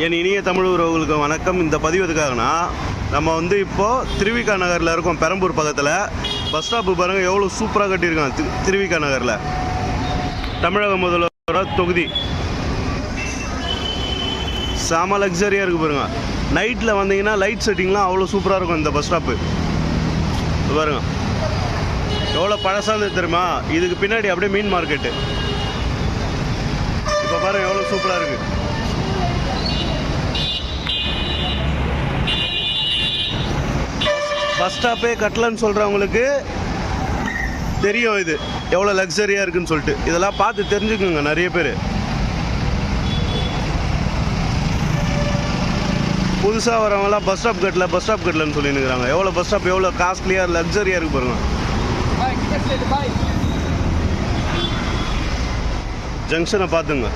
என் இனிய தமிழ் உறவுகளுக்கு வணக்கம். இந்த பதிவு எதுக்காகனா, நம்ம இப்போது திருவிக நகரில் இருக்கோம். பெரம்பூர் பக்கத்தில் பஸ் ஸ்டாப்பு பாருங்கள், எவ்வளோ சூப்பராக கட்டியிருக்காங்க. திருவிக நகரில் தமிழக முதல்வர் தொகுதி செம லக்ஸரியாக இருக்குது பாருங்கள். நைட்டில் வந்தீங்கன்னா லைட் செட்டிங்லாம் அவ்வளோ சூப்பராக இருக்கும். இந்த பஸ் ஸ்டாப்பு பாருங்க எவ்வளோ பழசானது தெரியுமா. இதுக்கு பின்னாடி அப்படியே மீன் மார்க்கெட்டு. இப்போ பாருங்கள் எவ்வளோ சூப்பராக இருக்குது. பஸ் ஸ்டாப்பே கட்டலன்னு சொல்கிறவங்களுக்கு தெரியும் இது எவ்வளோ லக்ஸரியாக இருக்குன்னு சொல்லிட்டு. இதெல்லாம் பார்த்து தெரிஞ்சுக்குங்க நிறைய பேர். புதுசாக வரவங்களாம் பஸ் ஸ்டாப் கட்டலன்னு சொல்லிட்டுருக்காங்க. எவ்வளோ பஸ் ஸ்டாப் எவ்வளோ காஸ்ட்லியாக லக்ஸரியாக இருக்கு பாருங்க. ஜங்ஷனை பார்த்துங்க.